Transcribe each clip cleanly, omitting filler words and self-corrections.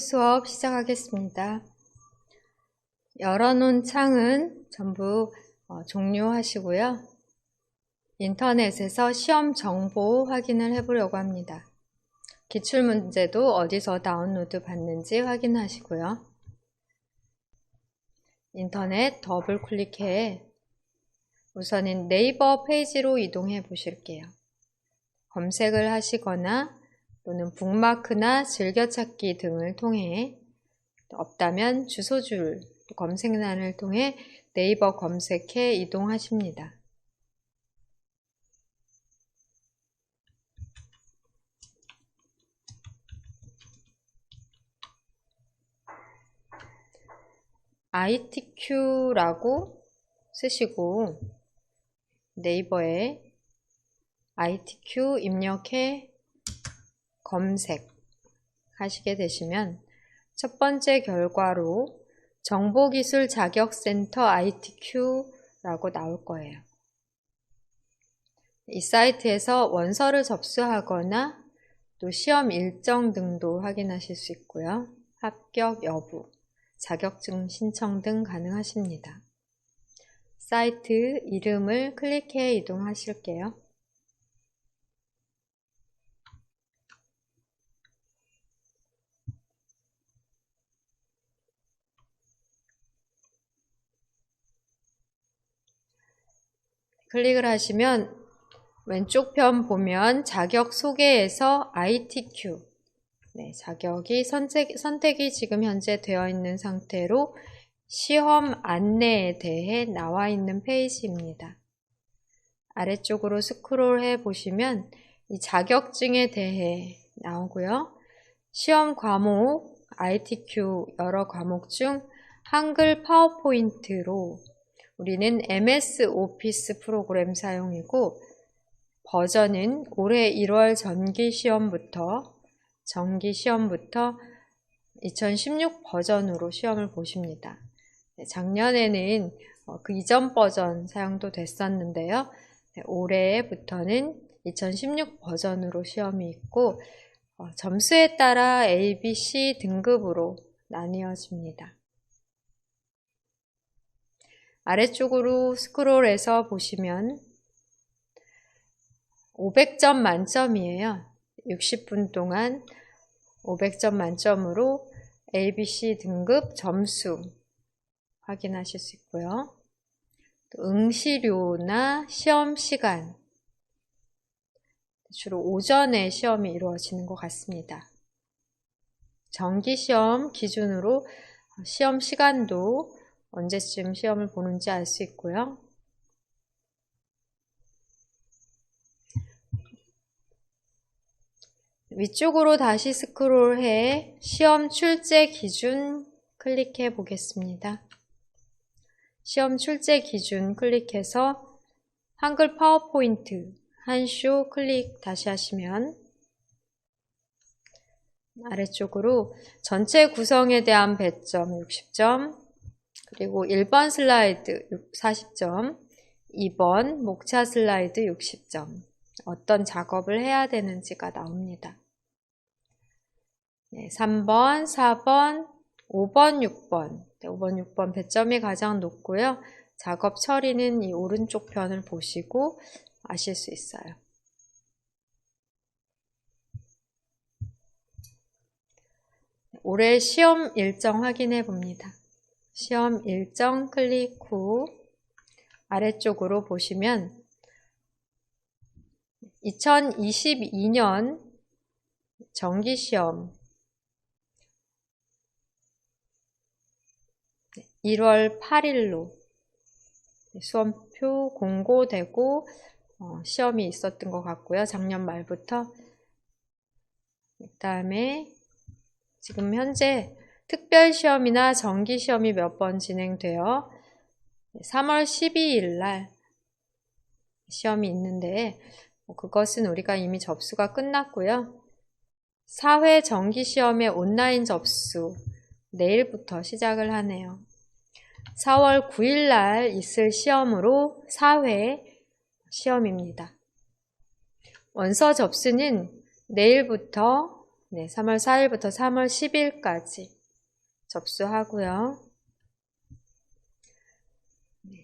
수업 시작하겠습니다. 열어놓은 창은 전부 종료하시고요. 인터넷에서 시험 정보 확인을 해보려고 합니다. 기출문제도 어디서 다운로드 받는지 확인하시고요. 인터넷 더블 클릭해 우선은 네이버 페이지로 이동해 보실게요. 검색을 하시거나 또는 북마크나 즐겨찾기 등을 통해, 없다면 주소줄 검색란을 통해 네이버 검색해 이동하십니다. ITQ라고 쓰시고 네이버에 ITQ 입력해 검색하시게 되시면 첫 번째 결과로 정보기술 자격센터 ITQ라고 나올 거예요. 이 사이트에서 원서를 접수하거나 또 시험 일정 등도 확인하실 수 있고요. 합격 여부, 자격증 신청 등 가능하십니다. 사이트 이름을 클릭해 이동하실게요. 클릭을 하시면 왼쪽 편 보면 자격 소개에서 ITQ, 자격이 선택이 지금 현재 되어 있는 상태로 시험 안내에 대해 나와 있는 페이지입니다. 아래쪽으로 스크롤해 보시면 이 자격증에 대해 나오고요. 시험 과목 ITQ 여러 과목 중 한글 파워포인트로 우리는 MS 오피스 프로그램 사용이고, 버전은 올해 1월 정기시험부터 2016 버전으로 시험을 보십니다. 작년에는 그 이전 버전 사용도 됐었는데요. 올해부터는 2016 버전으로 시험이 있고, 점수에 따라 A, B, C 등급으로 나뉘어집니다. 아래쪽으로 스크롤해서 보시면 500점 만점이에요. 60분 동안 500점 만점으로 A, B, C 등급 점수 확인하실 수 있고요. 또 응시료나 시험 시간, 주로 오전에 시험이 이루어지는 것 같습니다. 정기시험 기준으로 시험 시간도 언제쯤 시험을 보는지 알 수 있고요. 위쪽으로 다시 스크롤해 시험 출제 기준 클릭해 보겠습니다. 시험 출제 기준 클릭해서 한글 파워포인트 한쇼 클릭 다시 하시면 아래쪽으로 전체 구성에 대한 배점 60점, 그리고 1번 슬라이드 40점, 2번 목차 슬라이드 60점, 어떤 작업을 해야 되는지가 나옵니다. 3번, 4번, 5번, 6번, 5번, 6번 배점이 가장 높고요. 작업 처리는 이 오른쪽 편을 보시고 아실 수 있어요. 올해 시험 일정 확인해 봅니다. 시험 일정 클릭 후 아래쪽으로 보시면 2022년 정기시험 1월 8일로 수험표 공고되고 시험이 있었던 것 같고요. 작년 말부터. 그 다음에 지금 현재 특별시험이나 정기시험이 몇 번 진행되어 3월 12일 날 시험이 있는데, 그것은 우리가 이미 접수가 끝났고요. 4회 정기시험의 온라인 접수 내일부터 시작을 하네요. 4월 9일 날 있을 시험으로 4회 시험입니다. 원서 접수는 내일부터 네, 3월 4일부터 3월 10일까지 접수하고요.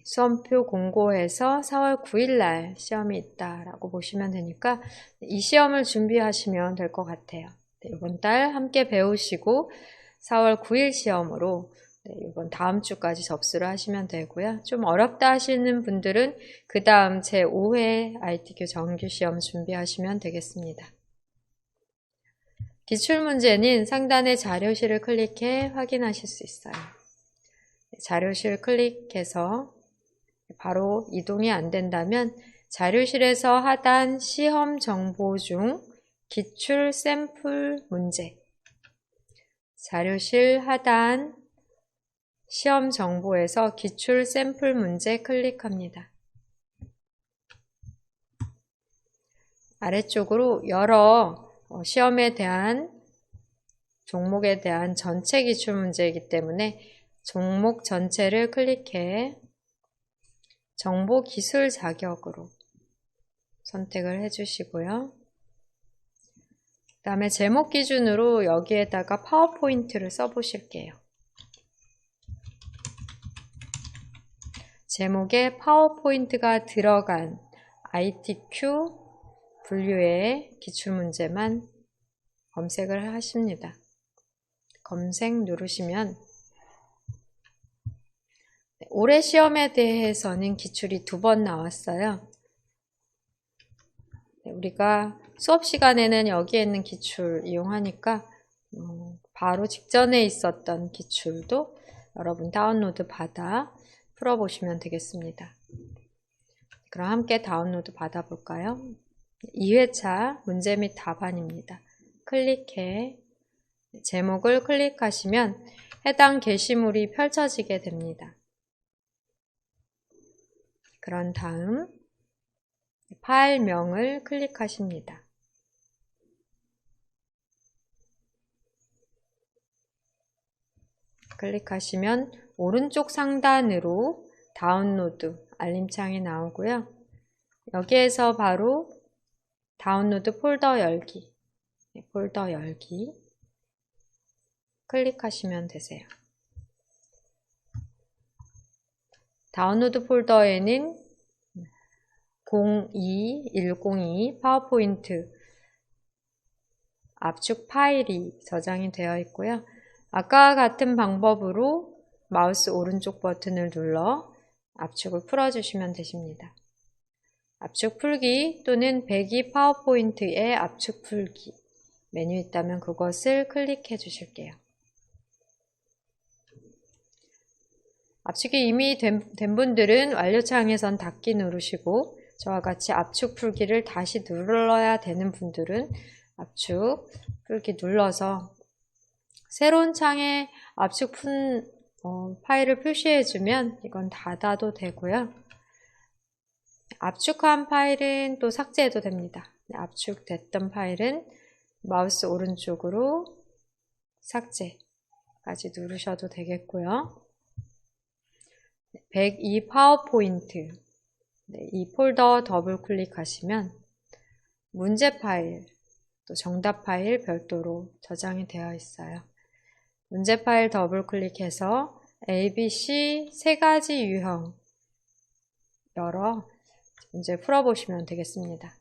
시험표 공고해서 4월 9일 날 시험이 있다라고 보시면 되니까 이 시험을 준비하시면 될 것 같아요. 네, 이번 달 함께 배우시고 4월 9일 시험으로 이번 다음 주까지 접수를 하시면 되고요. 좀 어렵다 하시는 분들은 그 다음 제5회 ITQ 정규 시험 준비하시면 되겠습니다. 기출문제는 상단의 자료실을 클릭해 확인하실 수 있어요. 자료실 클릭해서 바로 이동이 안 된다면 자료실에서 하단 시험 정보 중 기출 샘플 문제, 자료실 하단 시험 정보에서 기출 샘플 문제 클릭합니다. 아래쪽으로 여러 시험에 대한 종목에 대한 전체 기출 문제이기 때문에 종목 전체를 클릭해 정보 기술 자격으로 선택을 해주시고요. 그 다음에 제목 기준으로 여기에다가 파워포인트를 써보실게요. 제목에 파워포인트가 들어간 ITQ 분류의 기출문제만 검색을 하십니다. 검색 누르시면 올해 시험에 대해서는 기출이 2번 나왔어요. 우리가 수업 시간에는 여기에 있는 기출 이용하니까 바로 직전에 있었던 기출도 여러분 다운로드 받아 풀어보시면 되겠습니다. 그럼 함께 다운로드 받아볼까요? 2회차 문제 및 답안입니다. 클릭해 제목을 클릭하시면 해당 게시물이 펼쳐지게 됩니다. 그런 다음 파일명을 클릭하십니다. 클릭하시면 오른쪽 상단으로 다운로드 알림창이 나오고요. 여기에서 바로 다운로드 폴더 열기, 폴더 열기 클릭하시면 되세요. 다운로드 폴더에는 02102 파워포인트 압축 파일이 저장이 되어 있고요. 아까와 같은 방법으로 마우스 오른쪽 버튼을 눌러 압축을 풀어주시면 되십니다. 압축 풀기 또는 배기 파워포인트의 압축 풀기 메뉴 있다면 그것을 클릭해 주실게요. 압축이 이미 된 분들은 완료창에선 닫기 누르시고 저와 같이 압축 풀기를 다시 눌러야 되는 분들은 압축 풀기 눌러서 새로운 창에 압축 푼 파일을 표시해주면 이건 닫아도 되고요. 압축한 파일은 또 삭제해도 됩니다. 압축됐던 파일은 마우스 오른쪽으로 삭제까지 누르셔도 되겠고요. 102 파워포인트 이 폴더 더블 클릭하시면 문제 파일 또 정답 파일 별도로 저장이 되어 있어요. 문제 파일 더블 클릭해서 A, B, C 3가지 유형 열어 문제 풀어보시면 되겠습니다.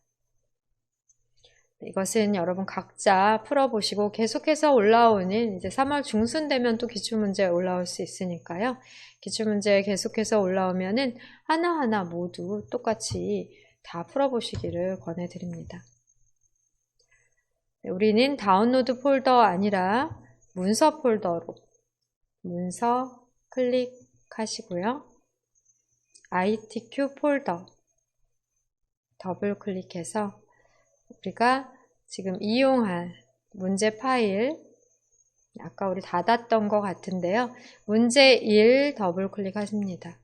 이것은 여러분 각자 풀어보시고 계속해서 올라오는 이제 3월 중순 되면 또 기출문제 올라올 수 있으니까요. 기출문제 계속해서 올라오면은 하나하나 모두 똑같이 다 풀어보시기를 권해드립니다. 우리는 다운로드 폴더 아니라 문서 폴더로 문서 클릭하시고요. ITQ 폴더 더블 클릭해서 우리가 지금 이용할 문제 파일 아까 우리 닫았던 것 같은데요. 문제 1 더블 클릭하십니다.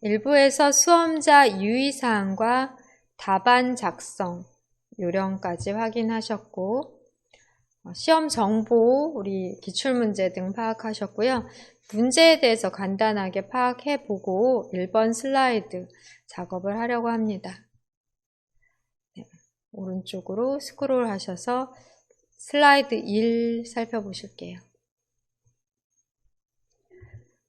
일부에서 수험자 유의사항과 답안 작성 요령까지 확인하셨고, 시험 정보, 우리 기출문제 등 파악하셨고요. 문제에 대해서 간단하게 파악해보고 1번 슬라이드 작업을 하려고 합니다. 네, 오른쪽으로 스크롤 하셔서 슬라이드 1 살펴보실게요.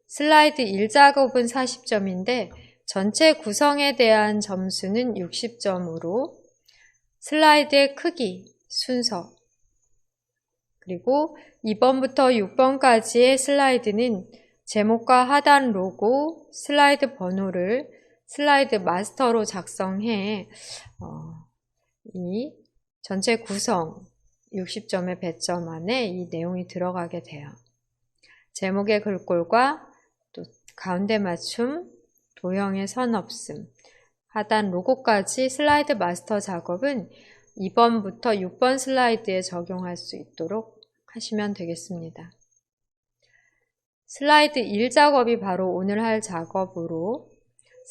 슬라이드 1 작업은 40점인데 전체 구성에 대한 점수는 60점으로 슬라이드의 크기, 순서, 그리고 2번부터 6번까지의 슬라이드는 제목과 하단 로고, 슬라이드 번호를 슬라이드 마스터로 작성해 이 전체 구성 60점의 배점 안에 이 내용이 들어가게 돼요. 제목의 글꼴과 또 가운데 맞춤, 도형의 선 없음, 하단 로고까지 슬라이드 마스터 작업은 2번부터 6번 슬라이드에 적용할 수 있도록 하시면 되겠습니다. 슬라이드 1 작업이 바로 오늘 할 작업으로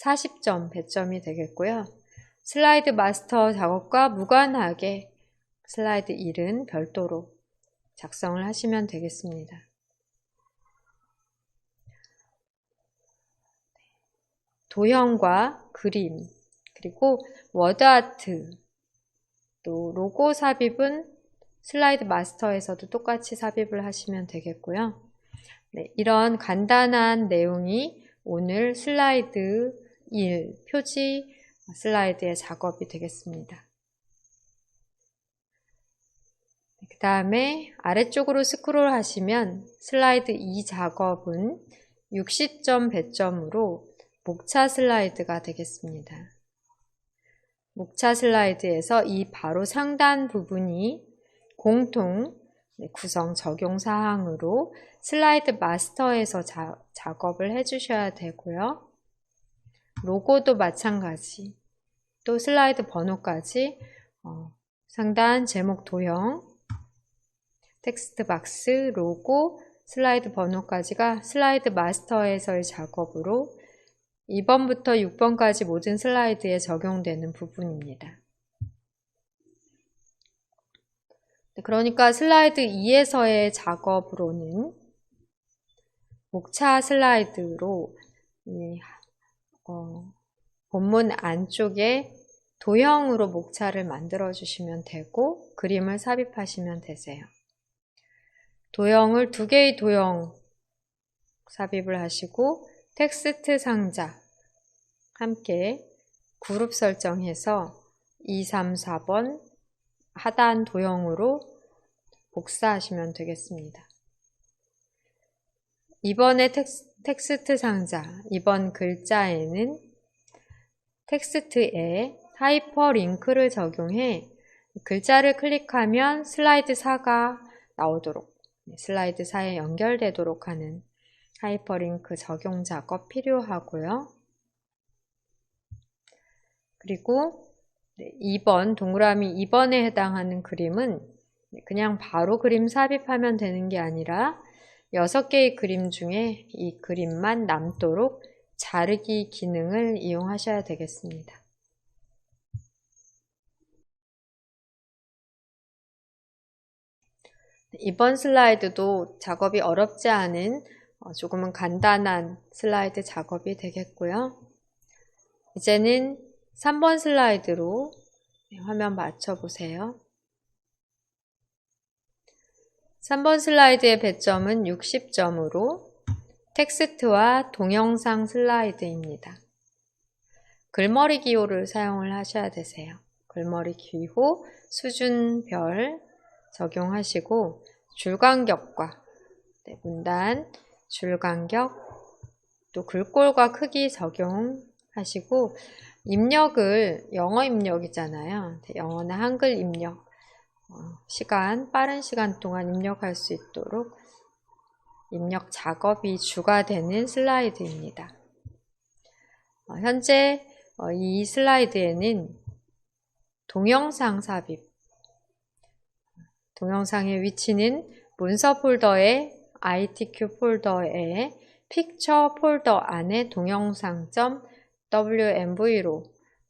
40점 배점이 되겠고요. 슬라이드 마스터 작업과 무관하게 슬라이드 1은 별도로 작성을 하시면 되겠습니다. 도형과 그림, 그리고 워드아트, 또 로고 삽입은 슬라이드 마스터에서도 똑같이 삽입을 하시면 되겠고요. 네, 이런 간단한 내용이 오늘 슬라이드 1 표지 슬라이드의 작업이 되겠습니다. 그 다음에 아래쪽으로 스크롤 하시면 슬라이드 2 작업은 60점 배점으로 목차 슬라이드가 되겠습니다. 목차 슬라이드에서 이 바로 상단 부분이 공통 구성 적용 사항으로 슬라이드 마스터에서 작업을 해주셔야 되고요. 로고도 마찬가지, 또 슬라이드 번호까지 상단 제목 도형, 텍스트 박스, 로고, 슬라이드 번호까지가 슬라이드 마스터에서의 작업으로 2번부터 6번까지 모든 슬라이드에 적용되는 부분입니다. 그러니까 슬라이드 2에서의 작업으로는 목차 슬라이드로 본문 안쪽에 도형으로 목차를 만들어 주시면 되고 그림을 삽입하시면 되세요. 도형을 2개의 도형 삽입을 하시고 텍스트 상자 함께 그룹 설정해서 2, 3, 4번 하단 도형으로 복사하시면 되겠습니다. 이번에 텍스트 상자, 이번 글자에는 텍스트에 하이퍼링크를 적용해 글자를 클릭하면 슬라이드 4가 나오도록, 슬라이드 4에 연결되도록 하는 하이퍼링크 적용 작업 필요하고요. 그리고 2번, 동그라미 2번에 해당하는 그림은 그냥 바로 그림 삽입하면 되는 게 아니라 6개의 그림 중에 이 그림만 남도록 자르기 기능을 이용하셔야 되겠습니다. 이번 슬라이드도 작업이 어렵지 않은 조금은 간단한 슬라이드 작업이 되겠고요. 이제는 3번 슬라이드로 화면 맞춰보세요. 3번 슬라이드의 배점은 60점으로 텍스트와 동영상 슬라이드입니다. 글머리 기호를 사용을 하셔야 되세요. 글머리 기호 수준별 적용하시고 줄간격과 문단, 줄간격, 또 글꼴과 크기 적용하시고 입력을 영어 입력이잖아요. 영어나 한글 입력, 빠른 시간 동안 입력할 수 있도록 입력 작업이 주가 되는 슬라이드입니다. 현재 이 슬라이드에는 동영상 삽입, 동영상의 위치는 문서 폴더의 ITQ 폴더의 픽처 폴더 안에 동영상.wmv로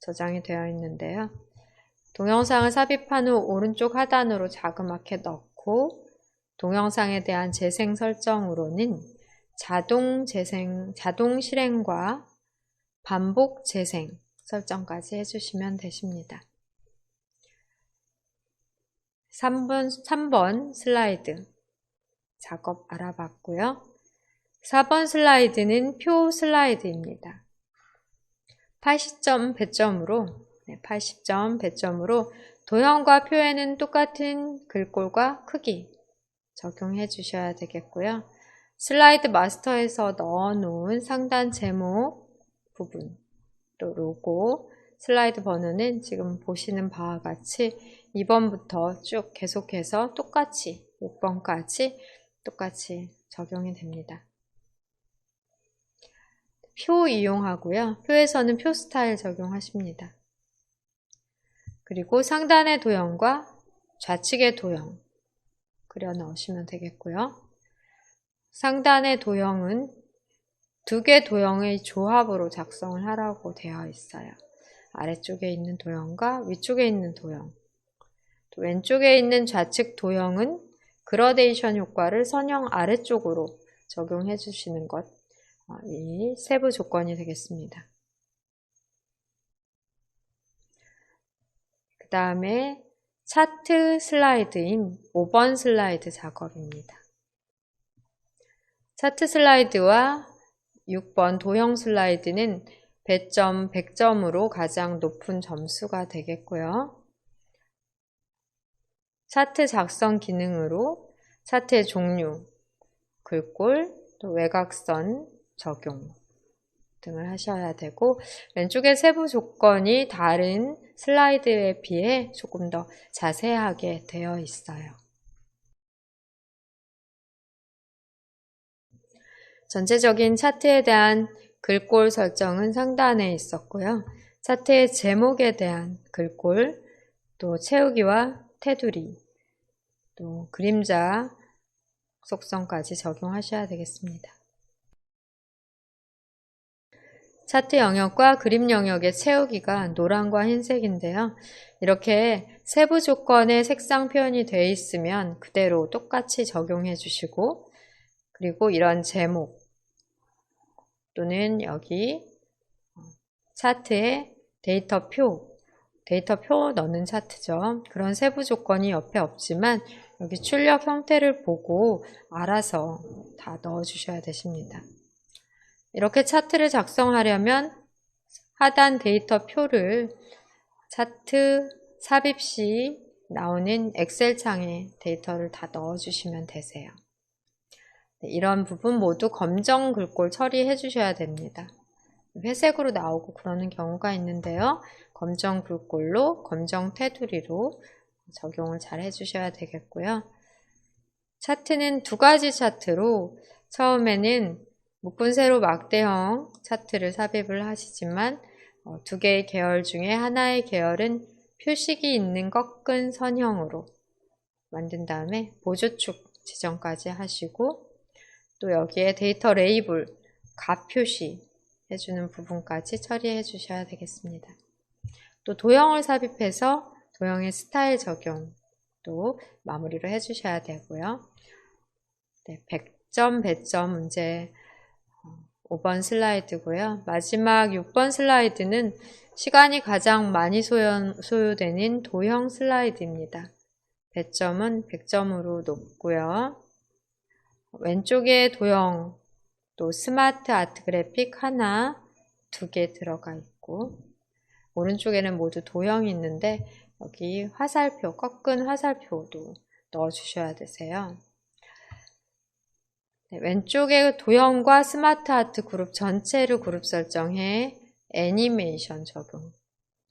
저장이 되어 있는데요. 동영상을 삽입한 후 오른쪽 하단으로 자그맣게 넣고 동영상에 대한 재생 설정으로는 자동 실행과 반복 재생 설정까지 해주시면 되십니다. 3번 슬라이드 작업 알아봤고요. 4번 슬라이드는 표 슬라이드입니다. 80점 배점으로 도형과 표에는 똑같은 글꼴과 크기 적용해 주셔야 되겠고요. 슬라이드 마스터에서 넣어놓은 상단 제목 부분, 또 로고, 슬라이드 번호는 지금 보시는 바와 같이 2번부터 쭉 계속해서 똑같이 6번까지 똑같이 적용이 됩니다. 표 이용하고요. 표에서는 표 스타일 적용하십니다. 그리고 상단의 도형과 좌측의 도형 그려 넣으시면 되겠고요. 상단의 도형은 두 개 도형의 조합으로 작성을 하라고 되어 있어요. 아래쪽에 있는 도형과 위쪽에 있는 도형. 또 왼쪽에 있는 좌측 도형은 그라데이션 효과를 선형 아래쪽으로 적용해 주시는 것, 이 세부 조건이 되겠습니다. 그 다음에 차트 슬라이드인 5번 슬라이드 작업입니다. 차트 슬라이드와 6번 도형 슬라이드는 배점 100점으로 가장 높은 점수가 되겠고요. 차트 작성 기능으로 차트의 종류, 글꼴, 또 외곽선 적용 등을 하셔야 되고 왼쪽의 세부 조건이 다른 슬라이드에 비해 조금 더 자세하게 되어 있어요. 전체적인 차트에 대한 글꼴 설정은 상단에 있었고요. 차트의 제목에 대한 글꼴, 또 채우기와 테두리, 또 그림자 속성까지 적용하셔야 되겠습니다. 차트 영역과 그림 영역의 채우기가 노란과 흰색인데요. 이렇게 세부 조건의 색상 표현이 되어 있으면 그대로 똑같이 적용해 주시고 그리고 이런 제목 또는 여기 차트에 데이터 표 넣는 차트죠. 그런 세부 조건이 옆에 없지만 여기 출력 형태를 보고 알아서 다 넣어주셔야 되십니다. 이렇게 차트를 작성하려면 하단 데이터 표를 차트 삽입 시 나오는 엑셀 창에 데이터를 다 넣어주시면 되세요. 이런 부분 모두 검정 글꼴 처리해 주셔야 됩니다. 회색으로 나오고 그러는 경우가 있는데요. 검정 글꼴로 검정 테두리로 적용을 잘 해주셔야 되겠고요. 차트는 두 가지 차트로 처음에는 묶은 세로 막대형 차트를 삽입을 하시지만 두 개의 계열 중에 하나의 계열은 표식이 있는 꺾은 선형으로 만든 다음에 보조축 지정까지 하시고 또 여기에 데이터 레이블, 값 표시 해주는 부분까지 처리해 주셔야 되겠습니다. 또 도형을 삽입해서 도형의 스타일 적용도 마무리를 해 주셔야 되고요. 네, 100점 배점 문제 5번 슬라이드고요. 마지막 6번 슬라이드는 시간이 가장 많이 소요되는 도형 슬라이드입니다. 배점은 100점으로 높고요. 왼쪽에 도형, 또 스마트 아트 그래픽 하나, 두 개 들어가 있고 오른쪽에는 모두 도형이 있는데 여기 화살표, 꺾은 화살표도 넣어주셔야 되세요. 네, 왼쪽에 도형과 스마트 아트 그룹 전체를 그룹 설정해 애니메이션 적용.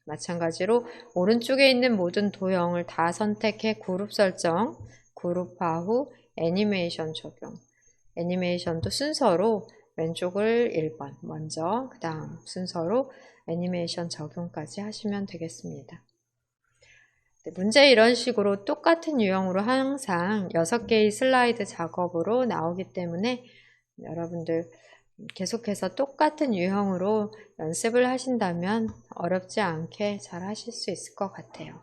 마찬가지로 오른쪽에 있는 모든 도형을 다 선택해 그룹 설정, 그룹화 후 애니메이션 적용. 애니메이션도 순서로 왼쪽을 1번 먼저 그 다음 순서로 애니메이션 적용까지 하시면 되겠습니다. 네, 문제 이런 식으로 똑같은 유형으로 항상 6개의 슬라이드 작업으로 나오기 때문에 여러분들 계속해서 똑같은 유형으로 연습을 하신다면 어렵지 않게 잘 하실 수 있을 것 같아요.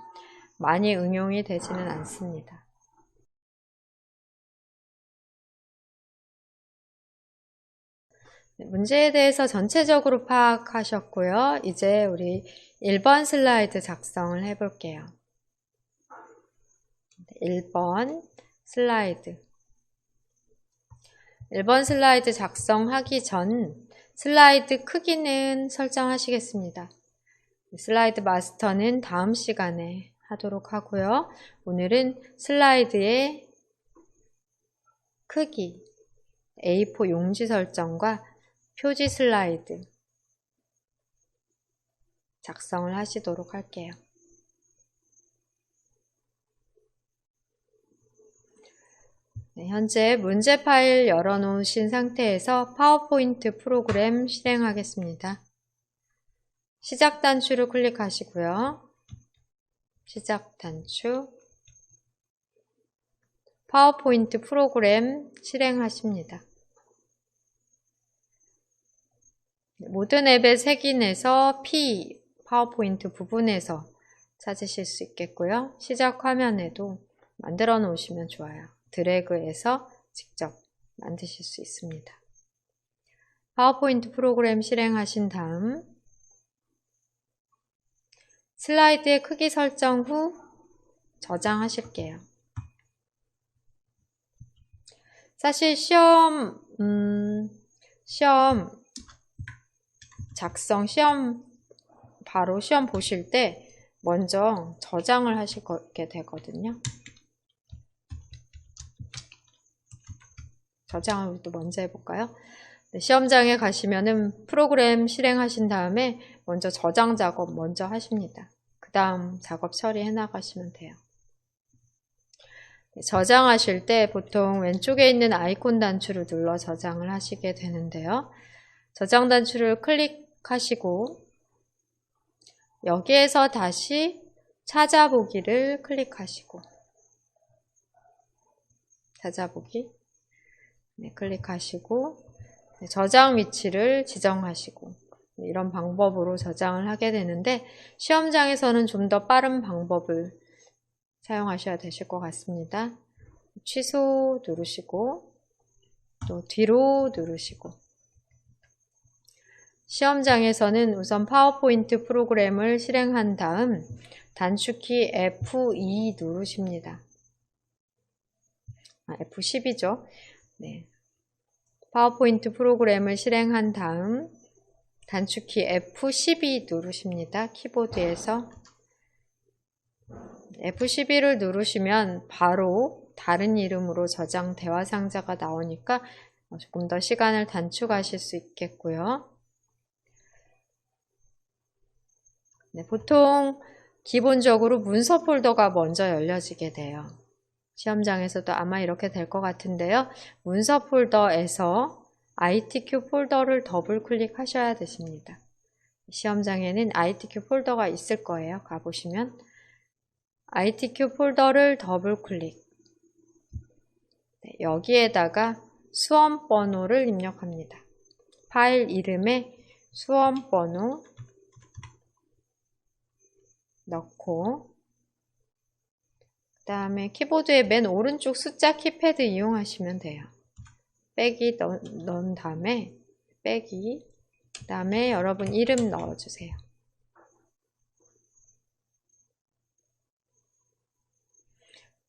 많이 응용이 되지는 않습니다. 문제에 대해서 전체적으로 파악하셨고요. 이제 우리 1번 슬라이드 작성을 해볼게요. 1번 슬라이드. 1번 슬라이드 작성하기 전 슬라이드 크기는 설정하시겠습니다. 슬라이드 마스터는 다음 시간에 하도록 하고요. 오늘은 슬라이드의 크기, A4 용지 설정과 표지 슬라이드 작성을 하시도록 할게요. 네, 현재 문제 파일 열어놓으신 상태에서 파워포인트 프로그램 실행하겠습니다. 시작 단추를 클릭하시고요. 시작 단추, 파워포인트 프로그램 실행하십니다. 모든 앱의 색인에서 P, 파워포인트 부분에서 찾으실 수 있겠고요. 시작 화면에도 만들어 놓으시면 좋아요. 드래그해서 직접 만드실 수 있습니다. 파워포인트 프로그램 실행하신 다음 슬라이드의 크기 설정 후 저장하실게요. 사실 시험 바로 시험 보실 때 먼저 저장을 하시게 되거든요. 저장을 또 먼저 해볼까요? 네, 시험장에 가시면은 프로그램 실행하신 다음에 먼저 저장 작업 먼저 하십니다. 그 다음 작업 처리해 나가시면 돼요. 네, 저장하실 때 보통 왼쪽에 있는 아이콘 단추를 눌러 저장을 하시게 되는데요. 저장 단추를 클릭하시고 여기에서 다시 찾아보기를 클릭하시고 찾아보기 네, 클릭하시고 네, 저장 위치를 지정하시고 네, 이런 방법으로 저장을 하게 되는데 시험장에서는 좀 더 빠른 방법을 사용하셔야 되실 것 같습니다. 취소 누르시고 또 뒤로 누르시고 시험장에서는 우선 파워포인트 프로그램을 실행한 다음 단축키 F2 누르십니다. F10이죠. 네. 파워포인트 프로그램을 실행한 다음 단축키 F12 누르십니다. 키보드에서 F12를 누르시면 바로 다른 이름으로 저장 대화 상자가 나오니까 조금 더 시간을 단축하실 수 있겠고요. 네, 보통 기본적으로 문서 폴더가 먼저 열려지게 돼요. 시험장에서도 아마 이렇게 될 것 같은데요. 문서 폴더에서 ITQ 폴더를 더블 클릭하셔야 되십니다. 시험장에는 ITQ 폴더가 있을 거예요. 가보시면 ITQ 폴더를 더블 클릭. 네, 여기에다가 수험 번호를 입력합니다. 파일 이름에 수험 번호 넣고 그 다음에 키보드의 맨 오른쪽 숫자 키패드 이용하시면 돼요. 빼기 넣은 다음에 빼기 그 다음에 여러분 이름 넣어주세요.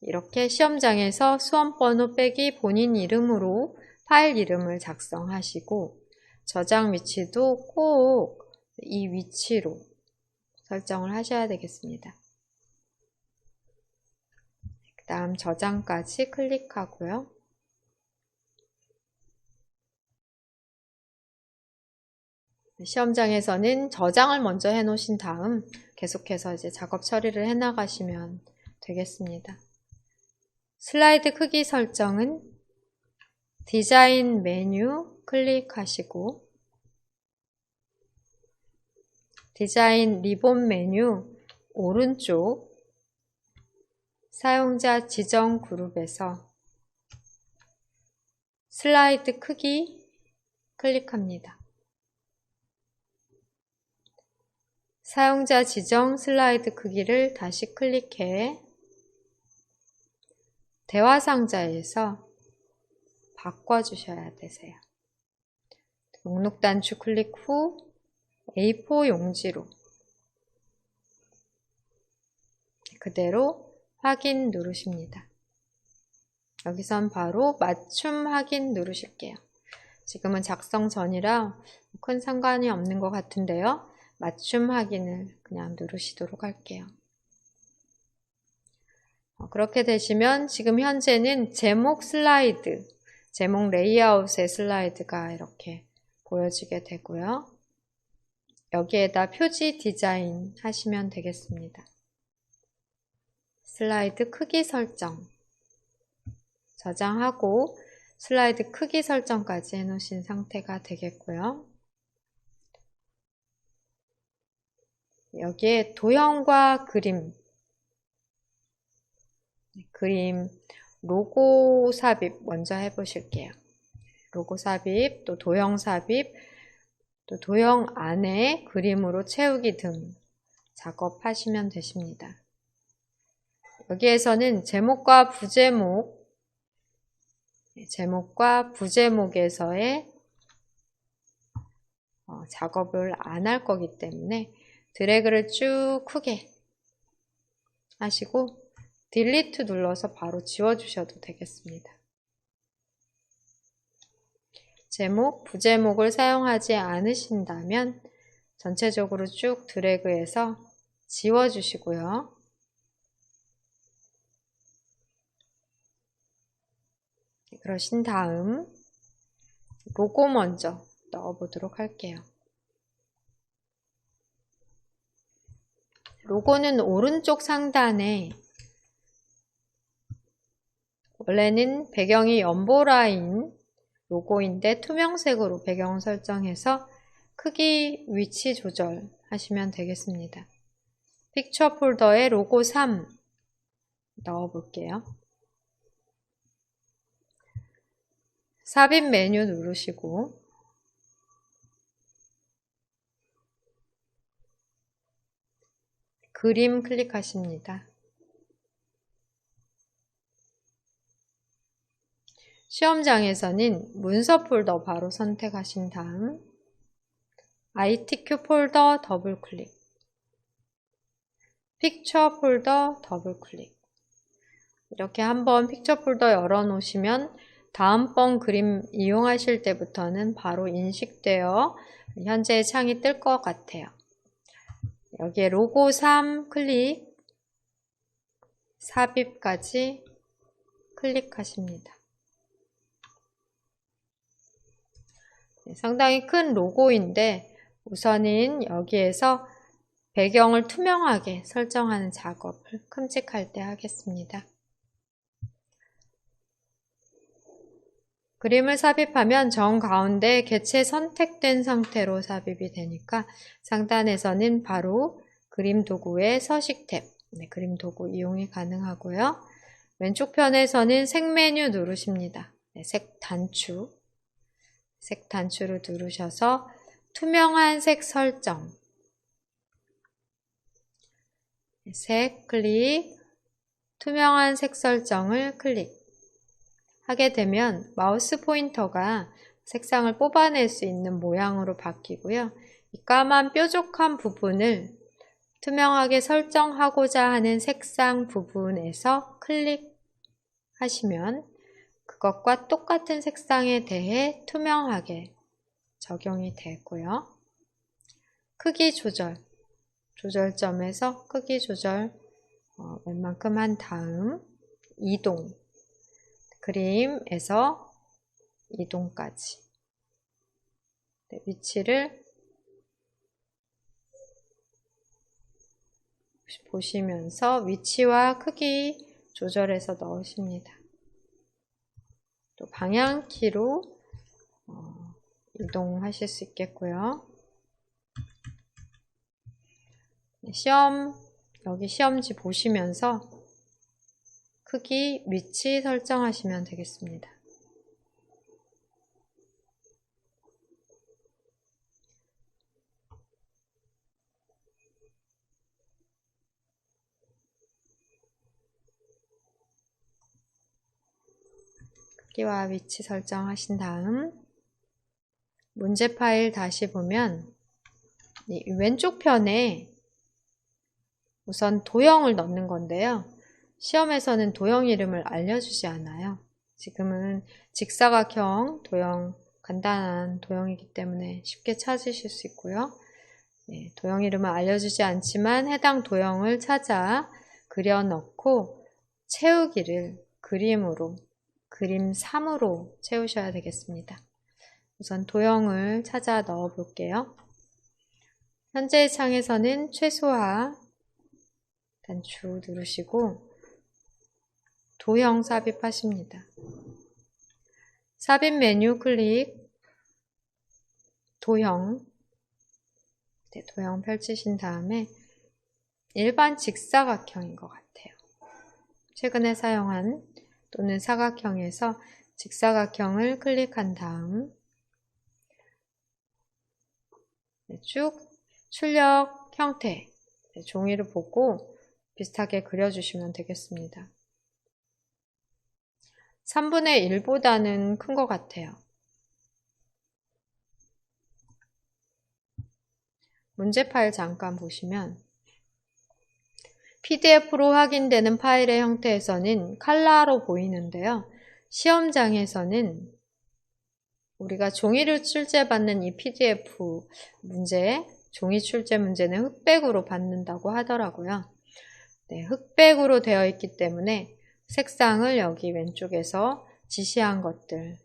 이렇게 시험장에서 수험번호 빼기 본인 이름으로 파일 이름을 작성하시고 저장 위치도 꼭 이 위치로 설정을 하셔야 되겠습니다. 그 다음 저장까지 클릭하고요. 시험장에서는 저장을 먼저 해 놓으신 다음 계속해서 이제 작업 처리를 해 나가시면 되겠습니다. 슬라이드 크기 설정은 디자인 메뉴 클릭하시고 디자인 리본 메뉴 오른쪽 사용자 지정 그룹에서 슬라이드 크기 클릭합니다. 사용자 지정 슬라이드 크기를 다시 클릭해 대화 상자에서 바꿔주셔야 되세요. 목록 단추 클릭 후 A4 용지로 그대로 확인 누르십니다. 여기선 바로 맞춤 확인 누르실게요. 지금은 작성 전이라 큰 상관이 없는 것 같은데요. 맞춤 확인을 그냥 누르시도록 할게요. 그렇게 되시면 지금 현재는 제목 슬라이드, 제목 레이아웃의 슬라이드가 이렇게 보여지게 되고요. 여기에다 표지 디자인 하시면 되겠습니다. 슬라이드 크기 설정 저장하고 슬라이드 크기 설정까지 해놓으신 상태가 되겠고요. 여기에 도형과 그림 로고 삽입 먼저 해보실게요. 로고 삽입, 또 도형 삽입, 또 도형 안에 그림으로 채우기 등 작업하시면 되십니다. 여기에서는 제목과 부제목에서의 작업을 안 할 거기 때문에 드래그를 쭉 크게 하시고 딜리트 눌러서 바로 지워주셔도 되겠습니다. 제목, 부제목을 사용하지 않으신다면 전체적으로 쭉 드래그해서 지워주시고요. 그러신 다음 로고 먼저 넣어보도록 할게요. 로고는 오른쪽 상단에 원래는 배경이 연보라인 로고인데 투명색으로 배경 설정해서 크기 위치 조절하시면 되겠습니다. 픽처 폴더에 로고 3 넣어볼게요. 삽입 메뉴 누르시고 그림 클릭하십니다. 시험장에서는 문서 폴더 바로 선택하신 다음 ITQ 폴더 더블 클릭, 픽처 폴더 더블 클릭. 이렇게 한번 픽처 폴더 열어 놓으시면 다음번 그림 이용하실 때부터는 바로 인식되어 현재의 창이 뜰 것 같아요. 여기에 로고 3 클릭, 삽입까지 클릭하십니다. 상당히 큰 로고인데 우선은 여기에서 배경을 투명하게 설정하는 작업을 큼직할 때 하겠습니다. 그림을 삽입하면 정가운데 개체 선택된 상태로 삽입이 되니까 상단에서는 바로 그림 도구의 서식 탭, 그림 도구 이용이 가능하고요. 왼쪽 편에서는 색 메뉴 누르십니다. 색 단추를 누르셔서 투명한 색 설정, 색 클릭, 투명한 색 설정을 클릭 하게 되면 마우스 포인터가 색상을 뽑아낼 수 있는 모양으로 바뀌고요. 이 까만 뾰족한 부분을 투명하게 설정하고자 하는 색상 부분에서 클릭하시면 그것과 똑같은 색상에 대해 투명하게 적용이 되고요. 크기 조절점에서 크기 조절 웬만큼 한 다음 이동, 그림에서 이동까지 위치를 보시면서 위치와 크기 조절해서 넣으십니다. 또 방향키로 이동하실 수 있겠고요. 여기 시험지 보시면서 크기, 위치 설정하시면 되겠습니다. 크기와 위치 설정하신 다음 문제 파일 다시 보면 이 왼쪽 편에 우선 도형을 넣는 건데요. 시험에서는 도형 이름을 알려주지 않아요. 지금은 직사각형 도형, 간단한 도형이기 때문에 쉽게 찾으실 수 있고요. 네, 도형 이름은 알려주지 않지만 해당 도형을 찾아 그려 넣고 채우기를 그림으로, 그림 3으로 채우셔야 되겠습니다. 우선 도형을 찾아 넣어 볼게요. 현재의 창에서는 최소화 단추 누르시고 도형 삽입하십니다. 삽입 메뉴 클릭, 도형, 네, 도형 펼치신 다음에 일반 직사각형인 것 같아요. 최근에 사용한 또는 사각형에서 직사각형을 클릭한 다음 네, 쭉 출력 형태, 네, 종이를 보고 비슷하게 그려주시면 되겠습니다. 3분의 1보다는 큰 것 같아요. 문제 파일 잠깐 보시면 PDF로 확인되는 파일의 형태에서는 칼라로 보이는데요. 시험장에서는 우리가 종이를 출제받는 이 PDF 문제, 종이 출제 문제는 흑백으로 받는다고 하더라고요. 네, 흑백으로 되어 있기 때문에 색상을 여기 왼쪽에서 지시한 것들,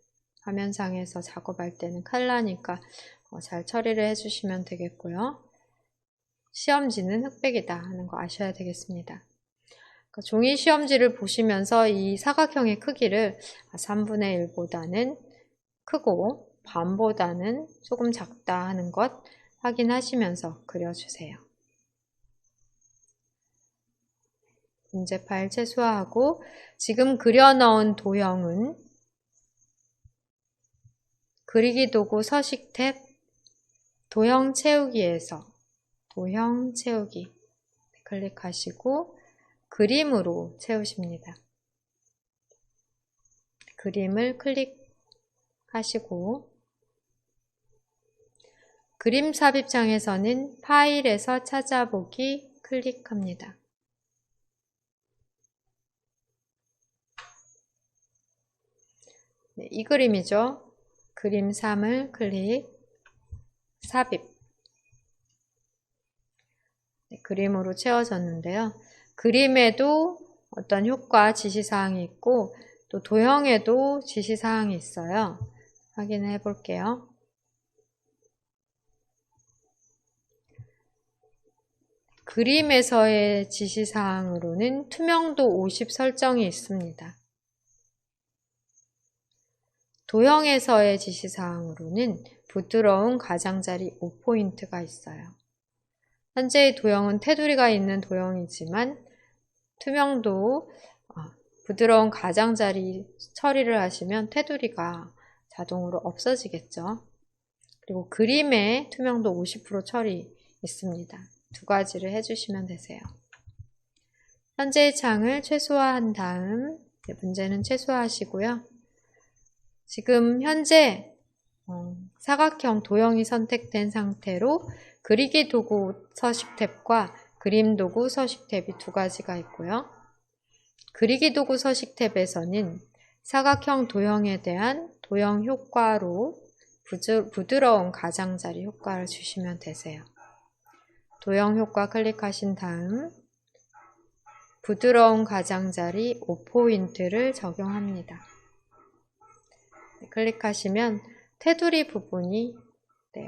화면상에서 작업할 때는 칼라니까 잘 처리를 해주시면 되겠고요. 시험지는 흑백이다 하는 거 아셔야 되겠습니다. 그러니까 종이 시험지를 보시면서 이 사각형의 크기를 3분의 1보다는 크고 반보다는 조금 작다 하는 것 확인하시면서 그려주세요. 문제 파일 최소화하고 지금 그려넣은 도형은 그리기 도구 서식 탭 도형 채우기에서 도형 채우기 클릭하시고 그림으로 채우십니다. 그림을 클릭하시고 그림 삽입창에서는 파일에서 찾아보기 클릭합니다. 네, 이 그림이죠. 그림 3을 클릭, 삽입. 네, 그림으로 채워졌는데요. 그림에도 어떤 효과 지시사항이 있고 또 도형에도 지시사항이 있어요. 확인해 볼게요. 그림에서의 지시사항으로는 투명도 50 설정이 있습니다. 도형에서의 지시사항으로는 부드러운 가장자리 5포인트가 있어요. 현재의 도형은 테두리가 있는 도형이지만 투명도, 부드러운 가장자리 처리를 하시면 테두리가 자동으로 없어지겠죠. 그리고 그림에 투명도 50% 처리 있습니다. 두 가지를 해주시면 되세요. 현재의 창을 최소화한 다음 문제는 최소화하시고요. 지금 현재 사각형 도형이 선택된 상태로 그리기 도구 서식 탭과 그림 도구 서식 탭이 두 가지가 있고요. 그리기 도구 서식 탭에서는 사각형 도형에 대한 도형 효과로 부드러운 가장자리 효과를 주시면 되세요. 도형 효과 클릭하신 다음 부드러운 가장자리 5포인트를 적용합니다. 클릭하시면 테두리 부분이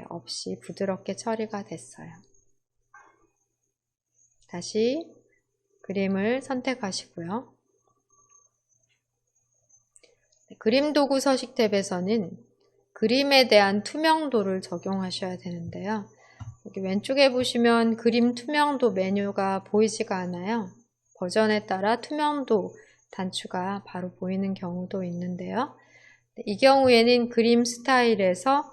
없이 부드럽게 처리가 됐어요. 다시 그림을 선택하시고요. 그림 도구 서식 탭에서는 그림에 대한 투명도를 적용하셔야 되는데요. 여기 왼쪽에 보시면 그림 투명도 메뉴가 보이지가 않아요. 버전에 따라 투명도 단추가 바로 보이는 경우도 있는데요. 이 경우에는 그림 스타일에서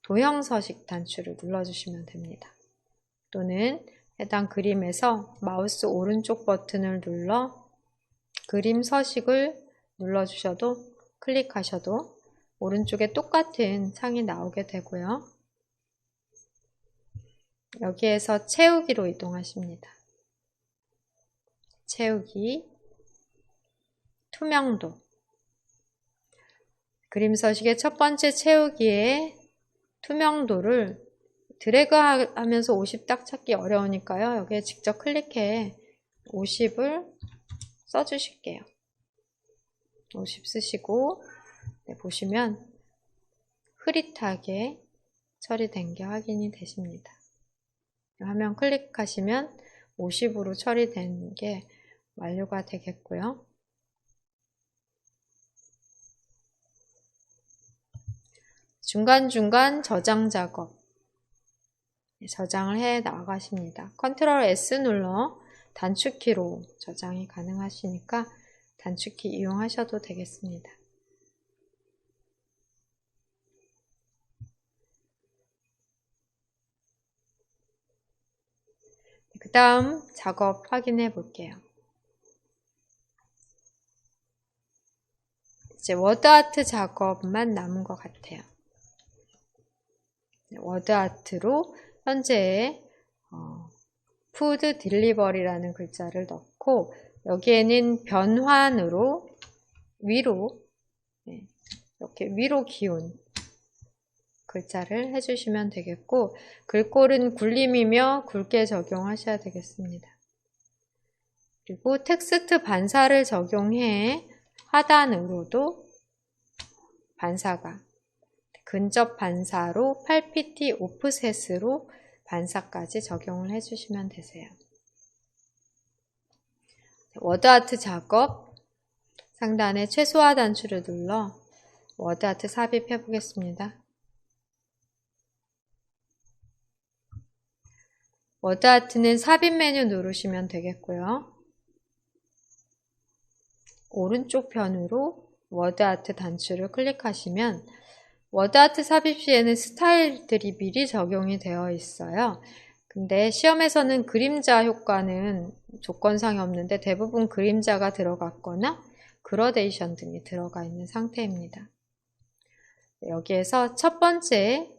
도형 서식 단추를 눌러주시면 됩니다. 또는 해당 그림에서 마우스 오른쪽 버튼을 눌러 그림 서식을 눌러주셔도 클릭하셔도 오른쪽에 똑같은 창이 나오게 되고요. 여기에서 채우기로 이동하십니다. 채우기, 투명도. 그림 서식의 첫 번째 채우기에 투명도를 드래그 하면서 50 딱 찾기 어려우니까요. 여기에 직접 클릭해 50을 써주실게요. 50 쓰시고 보시면 흐릿하게 처리된 게 확인이 되십니다. 화면 클릭하시면 50으로 처리된 게 완료가 되겠고요. 중간중간 저장 작업, 저장을 해 나가십니다. 컨트롤 S 눌러 단축키로 저장이 가능하시니까 단축키 이용하셔도 되겠습니다. 그 다음 작업 확인해 볼게요. 이제 워드아트 작업만 남은 것 같아요. 워드아트로 현재 푸드 딜리버리라는 글자를 넣고 여기에는 변환으로 위로 이렇게 위로 기운 글자를 해주시면 되겠고 글꼴은 굴림이며 굵게 적용하셔야 되겠습니다. 그리고 텍스트 반사를 적용해 하단으로도 반사가 근접 반사로 8pt 오프셋으로 반사까지 적용을 해주시면 되세요. 워드아트 작업 상단에 최소화 단추를 눌러 워드아트 삽입해 보겠습니다. 워드아트는 삽입 메뉴 누르시면 되겠고요. 오른쪽 편으로 워드아트 단추를 클릭하시면 워드아트 삽입 시에는 스타일들이 미리 적용이 되어 있어요. 근데 시험에서는 그림자 효과는 조건상이 없는데 대부분 그림자가 들어갔거나 그라데이션 등이 들어가 있는 상태입니다. 여기에서 첫 번째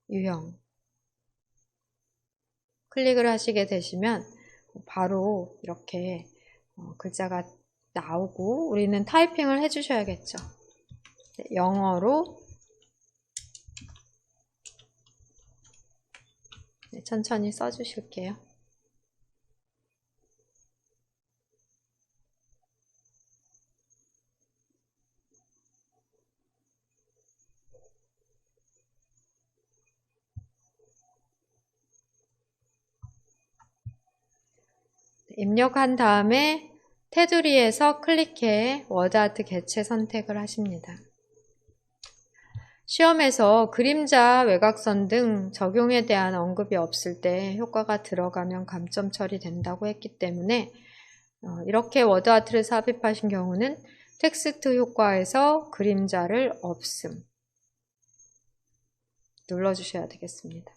유형 클릭을 하시게 되시면 바로 이렇게 글자가 나오고 우리는 타이핑을 해주셔야겠죠. 영어로 천천히 써주실게요. 입력한 다음에 테두리에서 클릭해 워드아트 개체 선택을 하십니다. 시험에서 그림자, 외곽선 등 적용에 대한 언급이 없을 때 효과가 들어가면 감점 처리된다고 했기 때문에 이렇게 워드아트를 삽입하신 경우는 텍스트 효과에서 그림자를 없음 눌러주셔야 되겠습니다.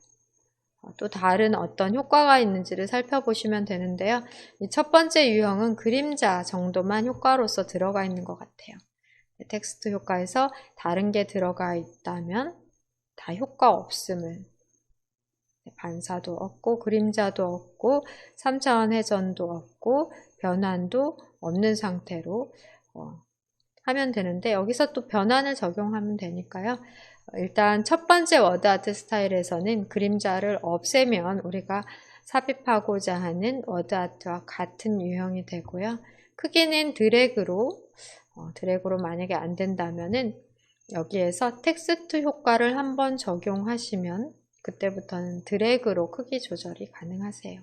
또 다른 어떤 효과가 있는지를 살펴보시면 되는데요. 이 첫 번째 유형은 그림자 정도만 효과로서 들어가 있는 것 같아요. 텍스트 효과에서 다른 게 들어가 있다면 다 효과 없음을 반사도 없고 그림자도 없고 3차원 회전도 없고 변환도 없는 상태로 하면 되는데 여기서 또 변환을 적용하면 되니까요. 일단 첫 번째 워드아트 스타일에서는 그림자를 없애면 우리가 삽입하고자 하는 워드아트와 같은 유형이 되고요. 크기는 드래그로 만약에 안 된다면은 여기에서 텍스트 효과를 한번 적용하시면 그때부터는 드래그로 크기 조절이 가능하세요.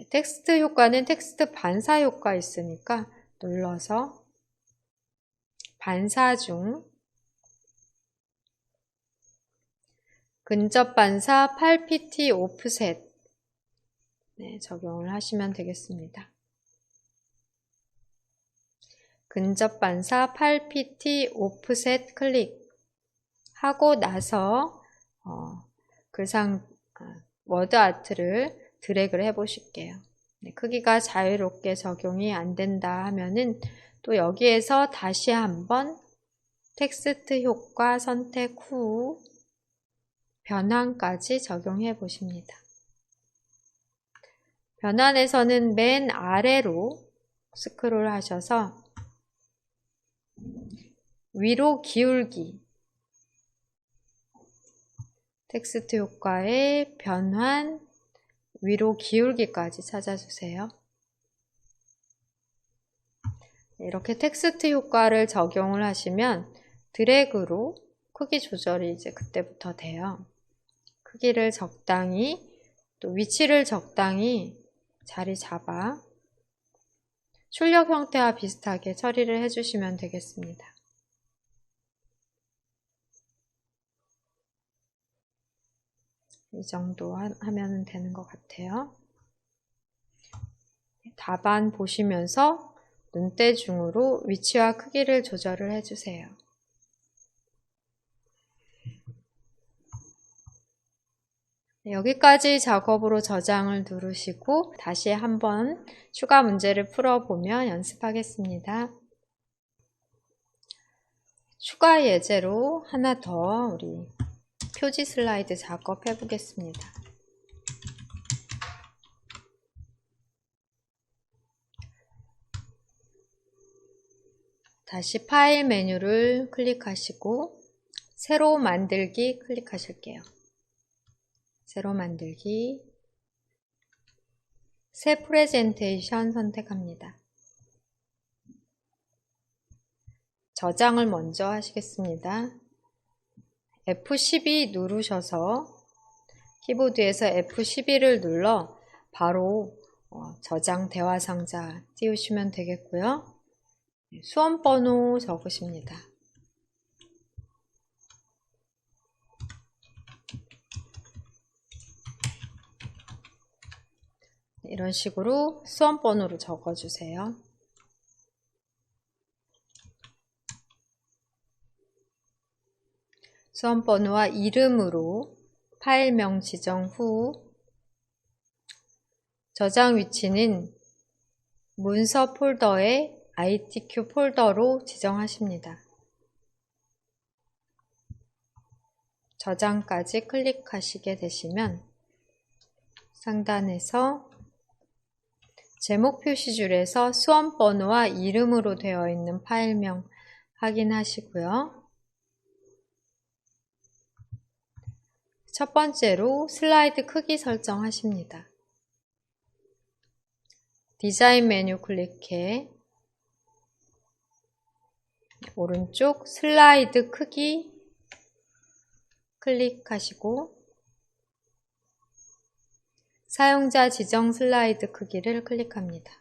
텍스트 효과는 텍스트 반사 효과 있으니까 눌러서 반사 중 근접 반사 8pt 오프셋 적용을 하시면 되겠습니다. 근접 반사 8pt 오프셋 클릭하고 나서 글상 워드아트를 드래그를 해 보실게요. 크기가 자유롭게 적용이 안 된다 하면은 또 여기에서 다시 한번 텍스트 효과 선택 후 변환까지 적용해 보십니다. 변환에서는 맨 아래로 스크롤 하셔서 위로 기울기, 텍스트 효과의 변환, 위로 기울기까지 찾아주세요. 이렇게 텍스트 효과를 적용을 하시면 드래그로 크기 조절이 이제 그때부터 돼요. 크기를 적당히, 또 위치를 적당히 자리 잡아 출력 형태와 비슷하게 처리를 해주시면 되겠습니다. 이 정도 하면 되는 것 같아요. 답안 보시면서 눈대중으로 위치와 크기를 조절을 해주세요. 여기까지 작업으로 저장을 누르시고 다시 한번 추가 문제를 풀어보며 연습하겠습니다. 추가 예제로 하나 더 우리 표지 슬라이드 작업해 보겠습니다. 다시 파일 메뉴를 클릭하시고 새로 만들기 클릭하실게요. 새로 만들기, 새 프레젠테이션 선택합니다. 저장을 먼저 하시겠습니다. F12 누르셔서 키보드에서 F12를 눌러 바로 저장 대화 상자 띄우시면 되겠고요. 수험번호 적으십니다. 이런 식으로 수험번호를 적어주세요. 수험번호와 이름으로 파일명 지정 후 저장 위치는 문서 폴더의 ITQ 폴더로 지정하십니다. 저장까지 클릭하시게 되시면 상단에서 제목 표시줄에서 수험번호와 이름으로 되어 있는 파일명 확인하시고요. 첫 번째로 슬라이드 크기 설정하십니다. 디자인 메뉴 클릭해 오른쪽 슬라이드 크기 클릭하시고 사용자 지정 슬라이드 크기를 클릭합니다.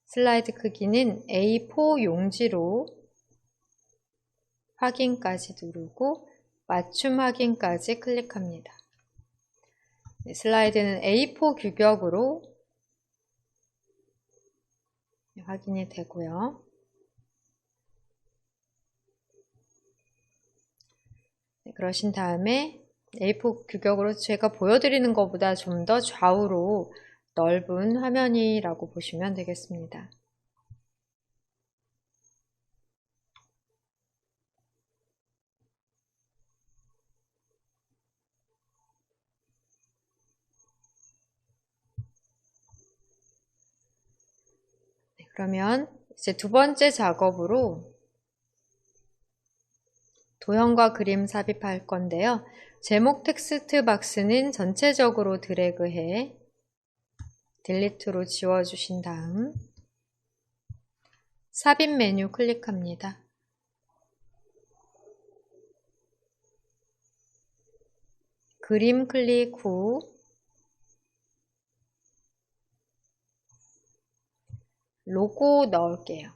슬라이드 크기는 A4 용지로 확인까지 누르고 맞춤 확인까지 클릭합니다. 슬라이드는 A4 규격으로 확인이 되고요. 그러신 다음에 A4 규격으로 제가 보여드리는 것보다 좀 더 좌우로 넓은 화면이라고 보시면 되겠습니다. 그러면 이제 두 번째 작업으로 도형과 그림 삽입할 건데요. 제목 텍스트 박스는 전체적으로 드래그해 딜리트로 지워주신 다음 삽입 메뉴 클릭합니다. 그림 클릭 후 로고 넣을게요.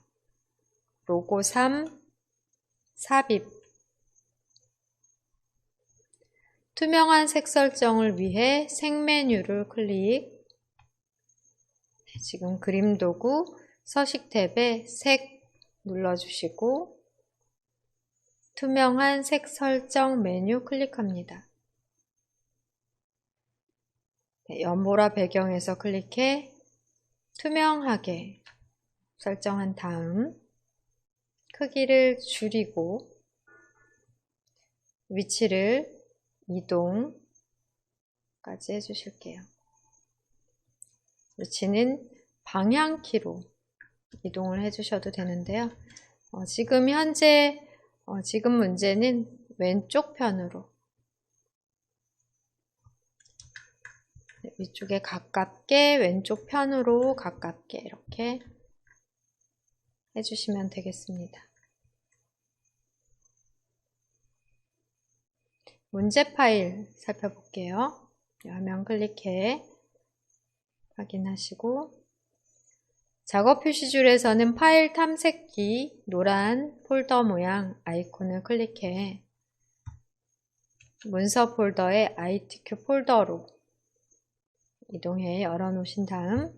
로고 3 삽입 투명한 색 설정을 위해 색 메뉴를 클릭 지금 그림 도구 서식 탭에 색 눌러주시고 투명한 색 설정 메뉴 클릭합니다. 연보라 배경에서 클릭해 투명하게 설정한 다음 크기를 줄이고 위치를 이동까지 해주실게요. 위치는 방향키로 이동을 해주셔도 되는데요. 지금 현재 지금 문제는 왼쪽 편으로 위쪽에 가깝게 왼쪽 편으로 가깝게 이렇게 해주시면 되겠습니다. 문제 파일 살펴볼게요. 화면 클릭해 확인하시고 작업 표시줄에서는 파일 탐색기 노란 폴더 모양 아이콘을 클릭해 문서 폴더의 ITQ 폴더로 이동해 열어놓으신 다음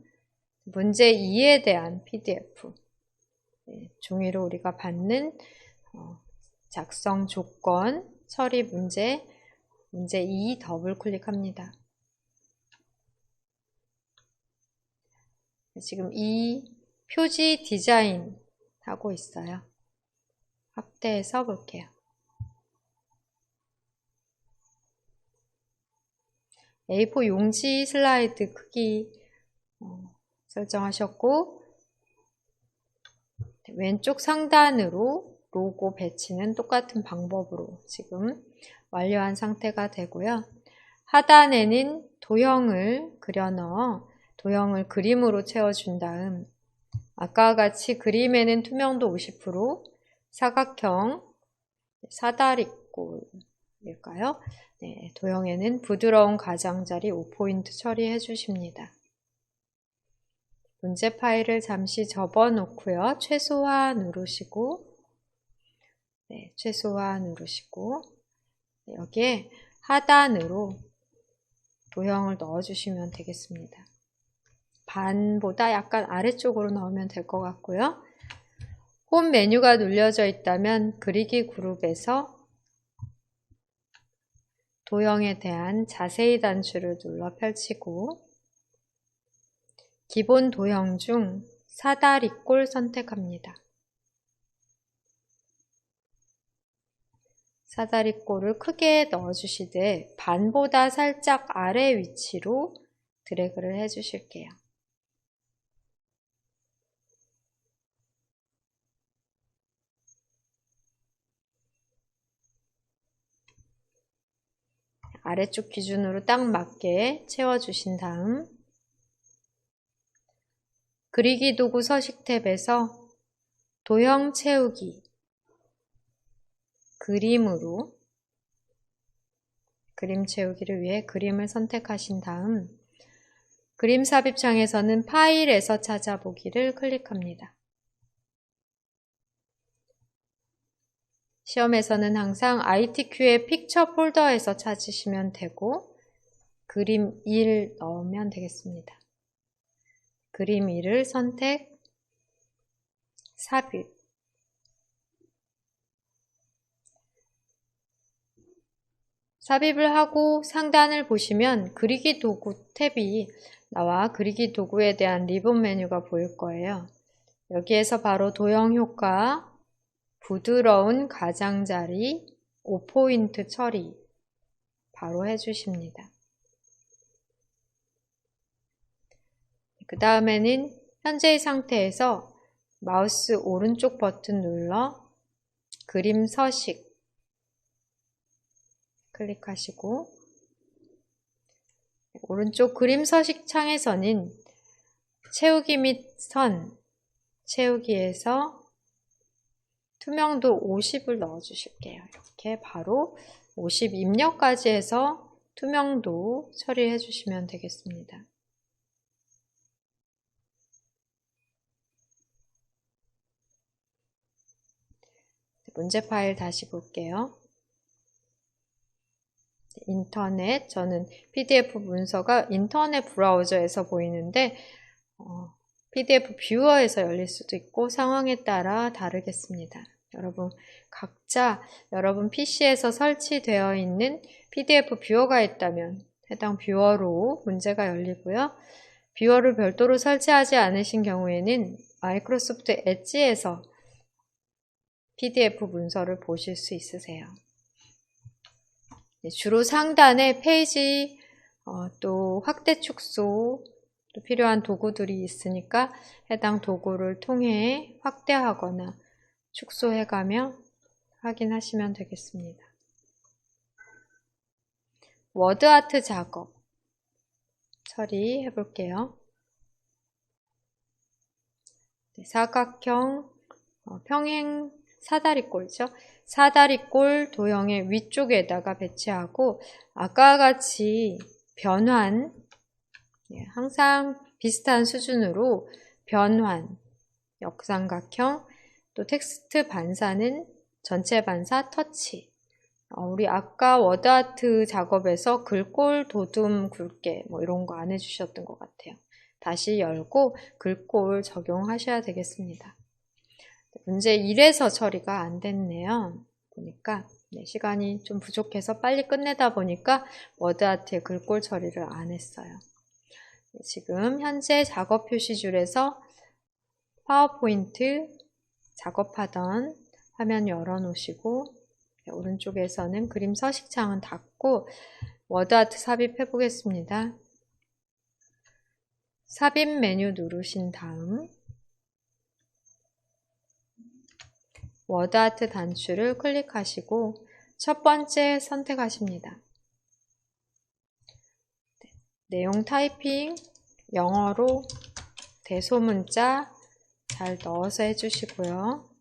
문제 2에 대한 PDF 종이로 우리가 받는 작성 조건 처리 문제 2 더블 클릭합니다. 지금 이 표지 디자인 하고 있어요. 확대해서 볼게요. A4 용지 슬라이드 크기 설정하셨고 왼쪽 상단으로 로고 배치는 똑같은 방법으로 지금 완료한 상태가 되고요. 하단에는 도형을 그려 넣어 도형을 그림으로 채워준 다음 아까와 같이 그림에는 투명도 50%, 사각형, 사다리꼴일까요? 네, 도형에는 부드러운 가장자리 5포인트 처리해 주십니다. 문제 파일을 잠시 접어 놓고요. 최소화 누르시고 최소화 누르시고 여기에 하단으로 도형을 넣어 주시면 되겠습니다. 반보다 약간 아래쪽으로 넣으면 될 것 같고요. 홈 메뉴가 눌려져 있다면 그리기 그룹에서 도형에 대한 자세히 단추를 눌러 펼치고 기본 도형 중 사다리꼴 선택합니다. 사다리꼴을 크게 넣어주시되 반보다 살짝 아래 위치로 드래그를 해주실게요. 아래쪽 기준으로 딱 맞게 채워주신 다음 그리기 도구 서식 탭에서 도형 채우기 그림으로 그림 채우기를 위해 그림을 선택하신 다음 그림 삽입 창에서는 파일에서 찾아보기를 클릭합니다. 시험에서는 항상 ITQ의 픽처 폴더에서 찾으시면 되고 그림 1 넣으면 되겠습니다. 그림 1을 선택, 삽입. 삽입을 하고 상단을 보시면 그리기 도구 탭이 나와 그리기 도구에 대한 리본 메뉴가 보일 거예요. 여기에서 바로 도형 효과, 부드러운 가장자리, 5포인트 처리 바로 해주십니다. 그 다음에는 현재의 상태에서 마우스 오른쪽 버튼 눌러 그림 서식 클릭하시고 오른쪽 그림 서식 창에서는 채우기 및 선, 채우기에서 투명도 50을 넣어 주실게요. 이렇게 바로 50 입력까지 해서 투명도 처리해 주시면 되겠습니다. 문제 파일 다시 볼게요. 인터넷, 저는 PDF 문서가 인터넷 브라우저에서 보이는데 PDF 뷰어에서 열릴 수도 있고 상황에 따라 다르겠습니다. 여러분 각자 여러분 PC에서 설치되어 있는 PDF 뷰어가 있다면 해당 뷰어로 문제가 열리고요. 뷰어를 별도로 설치하지 않으신 경우에는 마이크로소프트 엣지에서 PDF 문서를 보실 수 있으세요. 주로 상단에 페이지, 또 확대 축소, 또 필요한 도구들이 있으니까 해당 도구를 통해 확대하거나 축소해가며 확인하시면 되겠습니다. 워드아트 작업 처리해 볼게요. 사각형, 평행 사다리꼴이죠. 사다리꼴 도형의 위쪽에다가 배치하고 아까와 같이 변환, 항상 비슷한 수준으로 변환, 역삼각형, 또 텍스트 반사는 전체 반사 터치. 우리 아까 워드아트 작업에서 글꼴, 도둠, 굵게 이런 거 안 해주셨던 것 같아요. 다시 열고 글꼴 적용하셔야 되겠습니다. 문제 1에서 처리가 안 됐네요. 보니까 시간이 좀 부족해서 빨리 끝내다 보니까 워드아트의 글꼴 처리를 안 했어요. 지금 현재 작업 표시줄에서 파워포인트 작업하던 화면 열어놓으시고 오른쪽에서는 그림 서식창은 닫고 워드아트 삽입해 보겠습니다. 삽입 메뉴 누르신 다음 워드아트 단추를 클릭하시고 첫 번째 선택하십니다. 내용 타이핑 영어로 대소문자 잘 넣어서 해주시고요.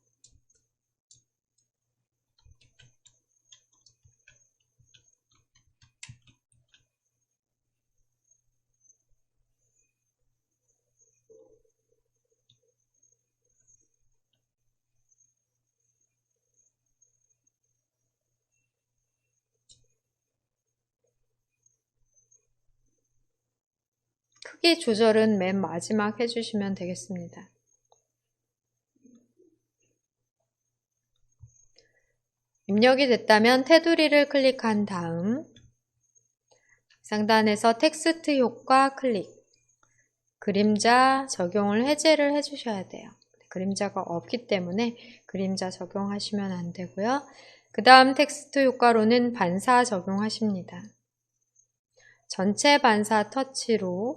크기 조절은 맨 마지막 해주시면 되겠습니다. 입력이 됐다면 테두리를 클릭한 다음 상단에서 텍스트 효과 클릭, 그림자 적용을 해제를 해주셔야 돼요. 그림자가 없기 때문에 그림자 적용하시면 안 되고요. 그 다음 텍스트 효과로는 반사 적용하십니다. 전체 반사 터치로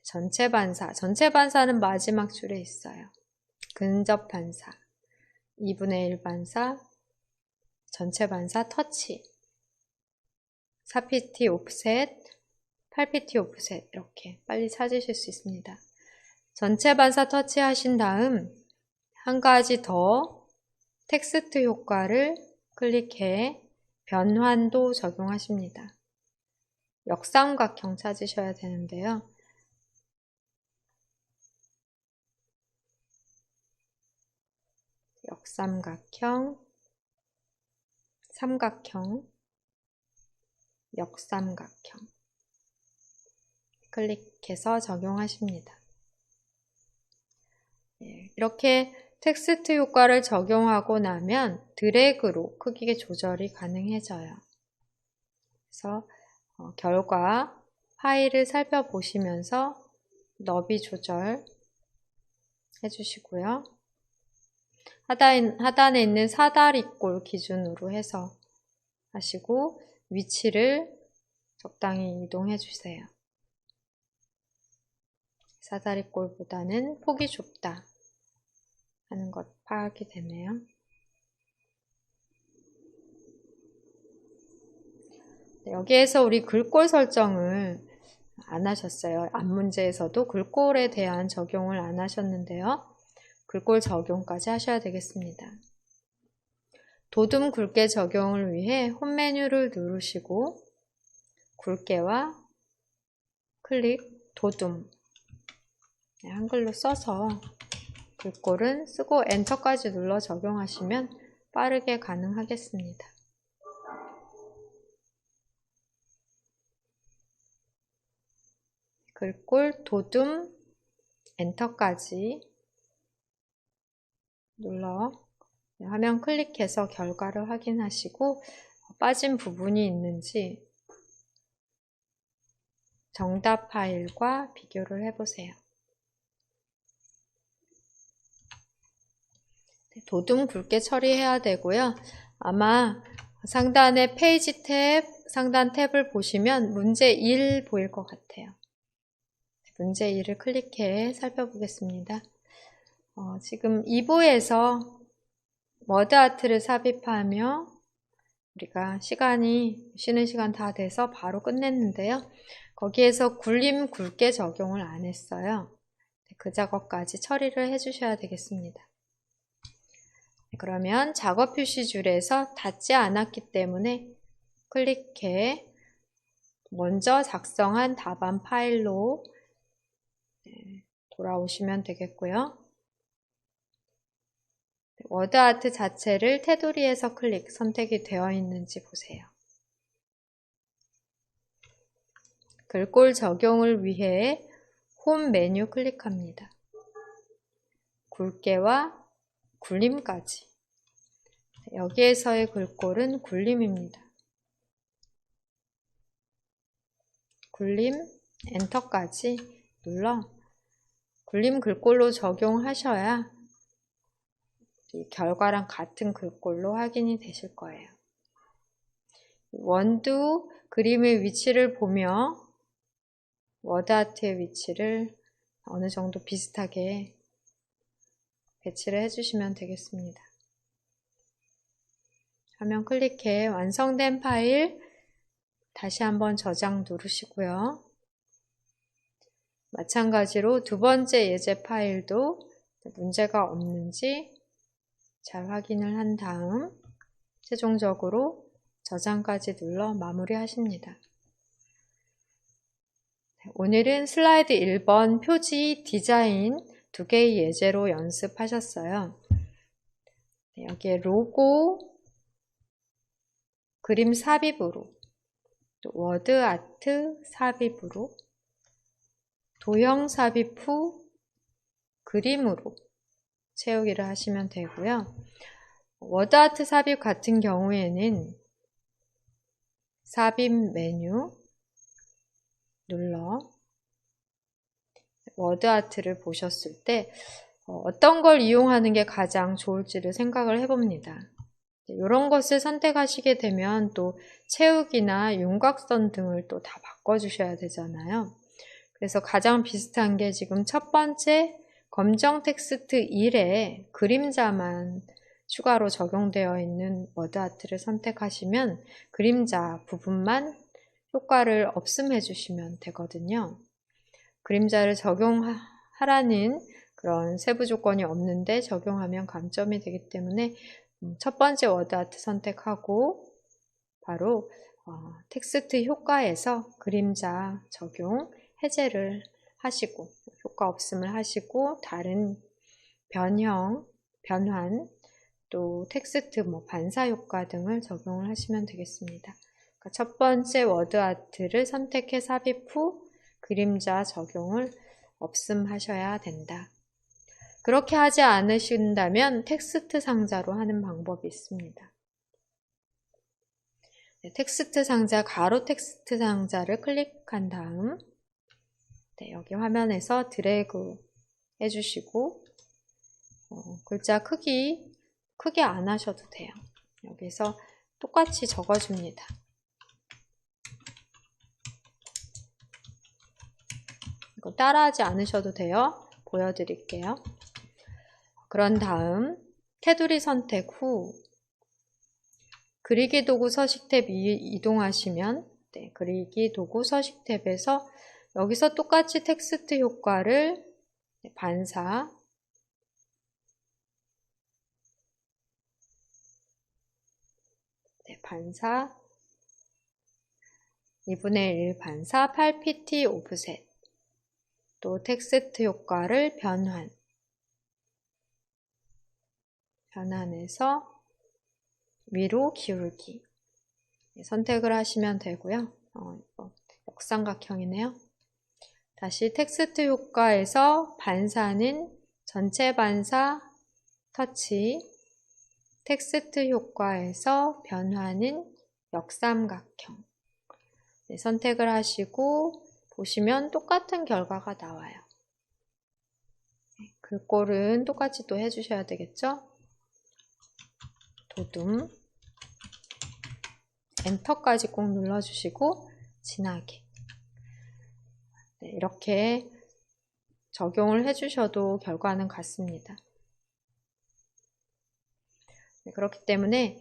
전체 반사는 마지막 줄에 있어요. 근접 반사, 2분의 1 반사, 전체 반사 터치, 4pt 오프셋, 8pt 오프셋 이렇게 빨리 찾으실 수 있습니다. 전체 반사 터치 하신 다음 한 가지 더 텍스트 효과를 클릭해 변환도 적용하십니다. 역삼각형 찾으셔야 되는데요. 역삼각형, 삼각형, 역삼각형 클릭해서 적용하십니다. 이렇게 텍스트 효과를 적용하고 나면 드래그로 크기 조절이 가능해져요. 그래서 결과 파일을 살펴보시면서 너비 조절 해주시고요. 하단에 있는 사다리꼴 기준으로 해서 하시고 위치를 적당히 이동해 주세요. 사다리꼴보다는 폭이 좁다 하는 것 파악이 되네요. 여기에서 우리 글꼴 설정을 안 하셨어요. 앞문제에서도 글꼴에 대한 적용을 안 하셨는데요. 글꼴 적용까지 하셔야 되겠습니다. 도둠 굵게 적용을 위해 홈 메뉴를 누르시고 굵게와 클릭 도둠 한글로 써서 글꼴은 쓰고 엔터까지 눌러 적용하시면 빠르게 가능하겠습니다. 글꼴 도둠 엔터까지 눌러 화면 클릭해서 결과를 확인하시고 빠진 부분이 있는지 정답 파일과 비교를 해보세요. 도둠 굵게 처리해야 되고요. 아마 상단에 페이지 탭, 상단 탭을 보시면 문제 1 보일 것 같아요. 문제 1을 클릭해 살펴보겠습니다. 지금 2부에서 워드아트를 삽입하며 우리가 쉬는 시간 다 돼서 바로 끝냈는데요. 거기에서 굴림 굵게 적용을 안 했어요. 그 작업까지 처리를 해주셔야 되겠습니다. 그러면 작업 표시줄에서 닿지 않았기 때문에 클릭해 먼저 작성한 답안 파일로 돌아오시면 되겠고요. 워드아트 자체를 테두리에서 선택이 되어 있는지 보세요. 글꼴 적용을 위해 홈 메뉴 클릭합니다. 굵게와 굴림까지. 여기에서의 글꼴은 굴림입니다. 굴림, 엔터까지 눌러 굴림 글꼴로 적용하셔야 결과랑 같은 글꼴로 확인이 되실 거예요. 원두 그림의 위치를 보며 워드아트의 위치를 어느 정도 비슷하게 배치를 해주시면 되겠습니다. 화면 클릭해 완성된 파일 다시 한번 저장 누르시고요. 마찬가지로 두 번째 예제 파일도 문제가 없는지 잘 확인을 한 다음 최종적으로 저장까지 눌러 마무리하십니다. 오늘은 슬라이드 1번 표지 디자인 2개의 예제로 연습하셨어요. 여기에 로고, 그림 삽입으로, 또 워드 아트 삽입으로, 도형 삽입 후 그림으로 채우기를 하시면 되고요. 워드 아트 삽입 같은 경우에는 삽입 메뉴 눌러 워드 아트를 보셨을 때 어떤 걸 이용하는 게 가장 좋을지를 생각을 해봅니다. 이런 것을 선택하시게 되면 또 채우기나 윤곽선 등을 또 다 바꿔주셔야 되잖아요. 그래서 가장 비슷한 게 지금 첫 번째 검정 텍스트 1에 그림자만 추가로 적용되어 있는 워드 아트를 선택하시면 그림자 부분만 효과를 없음해 주시면 되거든요. 그림자를 적용하라는 그런 세부 조건이 없는데 적용하면 감점이 되기 때문에 첫 번째 워드 아트 선택하고 바로 텍스트 효과에서 그림자 적용 해제를 하시고 효과 없음을 하시고 다른 변형, 변환, 또 텍스트 반사 효과 등을 적용을 하시면 되겠습니다. 그러니까 첫 번째 워드 아트를 선택해 삽입 후 그림자 적용을 없음하셔야 된다. 그렇게 하지 않으신다면 텍스트 상자로 하는 방법이 있습니다. 텍스트 상자, 가로 텍스트 상자를 클릭한 다음 여기 화면에서 드래그 해주시고 글자 크게 안 하셔도 돼요. 여기서 똑같이 적어줍니다. 이거 따라하지 않으셔도 돼요. 보여드릴게요. 그런 다음 테두리 선택 후 그리기 도구 서식 탭 이동하시면 그리기 도구 서식 탭에서 여기서 똑같이 텍스트 효과를 반사 반사 2분의 1 반사 8pt 오프셋 또 텍스트 효과를 변환해서 위로 기울기 선택을 하시면 되고요. 역삼각형이네요. 다시 텍스트 효과에서 반사는 전체 반사 터치, 텍스트 효과에서 변화는 역삼각형 선택을 하시고 보시면 똑같은 결과가 나와요. 글꼴은 똑같이 또 해주셔야 되겠죠? 도둠 엔터까지 꼭 눌러주시고 진하게 네, 이렇게 적용을 해주셔도 결과는 같습니다. 네, 그렇기 때문에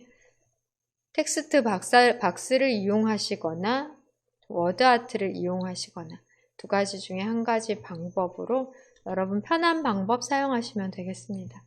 텍스트 박스를 이용하시거나 워드아트를 이용하시거나 두 가지 중에 한 가지 방법으로 여러분 편한 방법 사용하시면 되겠습니다.